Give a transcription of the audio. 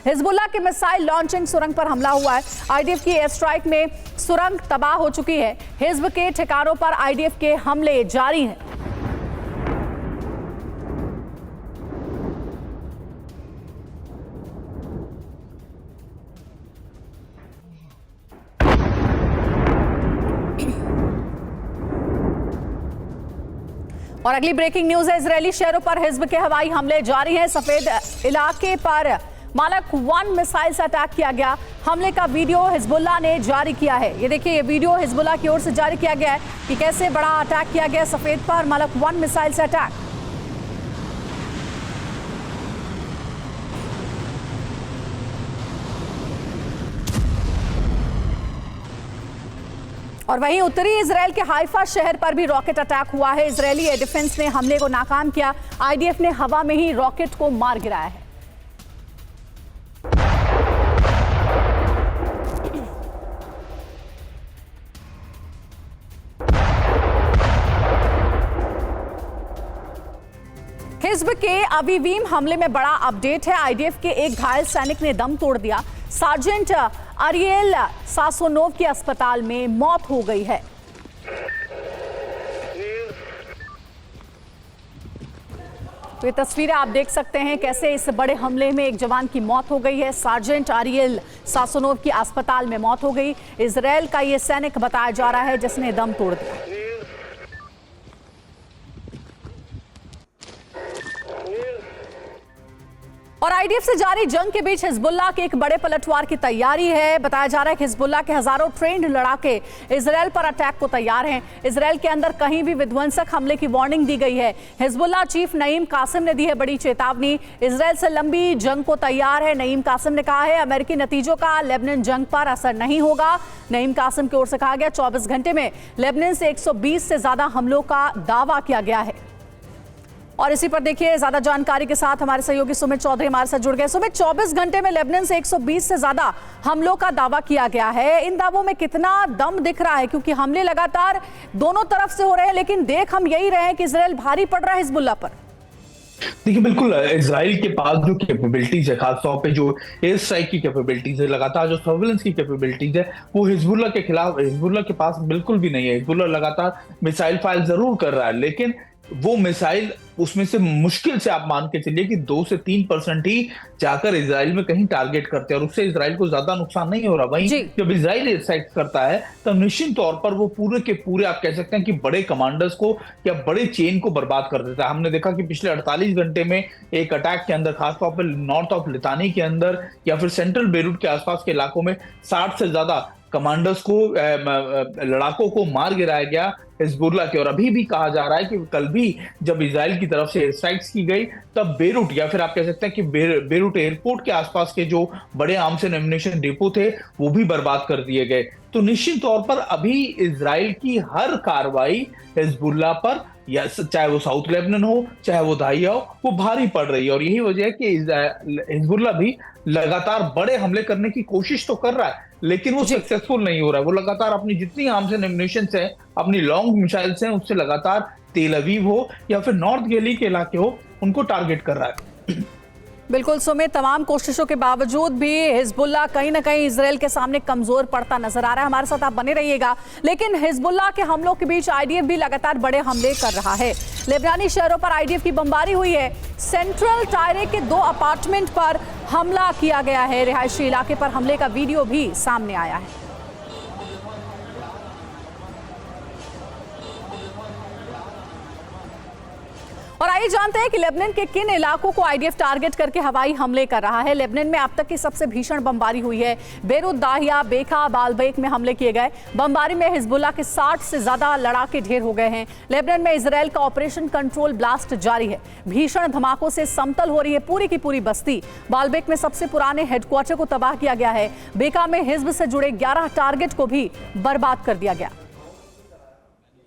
Hezbollah के missile launching सुरंग पर हमला हुआ है। आईडीएफ की एयर स्ट्राइक में सुरंग तबाह हो चुकी है। हिजब के ठिकानों पर आईडीएफ के हमले जारी हैं। और अगली ब्रेकिंग न्यूज है, इजरायली शहरों पर हिजब के हवाई हमले जारी हैं। सफेद इलाके पर मालक 1 मिसाइल से अटैक किया गया। हमले का वीडियो हिजबुल्लाह ने जारी किया है। ये देखिए, ये वीडियो हिजबुल्लाह की ओर से जारी किया गया है कि कैसे बड़ा अटैक किया गया सफेद पर मालक 1 मिसाइल से अटैक। और वहीं उत्तरी इजराइल के हाइफा शहर पर भी रॉकेट अटैक हुआ है। इजरायली एयर डिफेंस ने हमले को नाकाम किया। आईडीएफ ने हवा में ही रॉकेट को मार गिराया है। हिजब के अवीवीम हमले में बड़ा अपडेट है। आईडीएफ के एक घायल सैनिक ने दम तोड़ दिया। सार्जेंट अरियल सासोनोव की अस्पताल में मौत हो गई है। तो ये तस्वीरें आप देख सकते हैं कैसे इस बड़े हमले में एक जवान की मौत हो गई है। सार्जेंट अरियल सासोनोव की अस्पताल में मौत हो गई। इजराइल का ये सैनिक बताया जा रहा है जिसने दम तोड़ दिया। और आईडीएफ से जारी जंग के बीच हिजबुल्लाह के एक बड़े पलटवार की तैयारी है। बताया जा रहा है कि हिजबुल्लाह के हजारों ट्रेंड लड़ाके इजराइल पर अटैक को तैयार हैं। इजराइल के अंदर कहीं भी विध्वंसक हमले की वार्निंग दी गई है। हिजबुल्लाह चीफ नईम कासिम ने दी है बड़ी चेतावनी। इजराइल से लंबी जंग को तैयार है। नईम कासिम ने कहा है अमेरिकी नतीजों का लेबनान जंग पर असर नहीं होगा। नईम कासिम की ओर से कहा गया 24 घंटे में लेबनान से 120 से ज्यादा हमलों का दावा किया गया है। और इसी पर देखिए ज्यादा जानकारी के साथ हमारे सहयोगी सुमित चौधरी हमारे साथ जुड़ गए। सुमित, 24 घंटे में लेबनान से 120 से ज्यादा हमलों का दावा किया गया है। इन दावों में कितना दम दिख रहा है, क्योंकि हमले लगातार दोनों तरफ से हो रहे हैं, लेकिन देख हम यही रहे हैं कि इजराइल भारी पड़ रहा है हिजबुल्लाह पर। देखिए, बिल्कुल इजराइल के पास जो कैपेबिलिटीज है, खासतौर पे जो एयर स्ट्राइक की कैपेबिलिटीज है, लगातार जो सर्विलेंस की कैपेबिलिटीज है, वो हिजबुल्लाह के खिलाफ हिजबुल्लाह के पास बिल्कुल भी नहीं है। हिजबुल्लाह लगातार मिसाइल फायर जरूर कर रहा है, लेकिन वो मिसाइल उसमें से मुश्किल से आप मान के चलिए कि 2 से 3% ही जाकर इजराइल में कहीं टारगेट करते हैं और उससे इजराइल को ज्यादा नुकसान नहीं हो रहा। वहीं जब इजराइल एयर स्ट्राइक करता है तब निश्चित तौर पर वो पूरे के पूरे आप कह सकते हैं कि बड़े कमांडर्स को या बड़े चेन को बर्बाद कर देता है। हमने देखा कि पिछले 48 घंटे में एक अटैक के अंदर, खासतौर पर नॉर्थ ऑफ लितानी के अंदर या फिर सेंट्रल बेरूट के आसपास के इलाकों में 60 से ज्यादा कमांडर्स को, लड़ाकों को मार गिराया गया हिजबुल्लाह के। और अभी भी कहा जा रहा है कि कल भी जब इजराइल की तरफ से एयर स्ट्राइक्स की गई तब बेरूट या फिर आप कह सकते हैं कि बेरूट एयरपोर्ट के आसपास के जो बड़े आर्म्स एंड एम्युनिशन डिपो थे वो भी बर्बाद कर दिए गए। तो निश्चित तौर पर अभी इजराइल की हर कार्रवाई हिजबुल्लाह पर, या चाहे वो साउथ लेबनान हो चाहे वो दाहिया हो, वो भारी पड़ रही है। और यही वजह है कि हिजबुल्लाह भी लगातार बड़े हमले करने की कोशिश तो कर रहा है, लेकिन वो सक्सेसफुल नहीं हो रहा है। वो लगातार अपनी जितनी आर्म्स एंड एम्युनिशन है, अपनी लॉन्ग मिसाइल्स हैं, उससे लगातार तेल अवीव हो या फिर नॉर्थ गैली के इलाके हो, उनको टारगेट कर रहा है। बिल्कुल सुमित, तमाम कोशिशों के बावजूद भी हिजबुल्लाह कहीं ना कहीं इजराइल के सामने कमजोर पड़ता नजर आ रहा है। हमारे साथ आप बने रहिएगा। लेकिन हिजबुल्लाह के हमलों के बीच आईडीएफ भी लगातार बड़े हमले कर रहा है। लेबनानी शहरों पर आईडीएफ की बमबारी हुई है। सेंट्रल टायरे के 2 अपार्टमेंट पर हमला किया गया है। रिहायशी इलाके पर हमले का वीडियो भी सामने आया है। और आइए जानते हैं कि लेबनान के किन इलाकों को आईडीएफ टारगेट करके हवाई हमले कर रहा है। लेबनान में अब तक की सबसे भीषण बमबारी हुई है। बेरूत, दाहिया, बेका, बालबेक में हमले किए गए। बमबारी में हिजबुल्लाह के 60 से ज्यादा लड़ाके ढेर हो गए हैं। लेबनान में इजराइल का ऑपरेशन कंट्रोल ब्लास्ट जारी है। भीषण धमाकों से समतल हो रही है पूरी की पूरी बस्ती। बालबेक में सबसे पुराने हेडक्वार्टर को तबाह किया गया है। बेका में हिजब से जुड़े 11 टारगेट को भी बर्बाद कर दिया गया।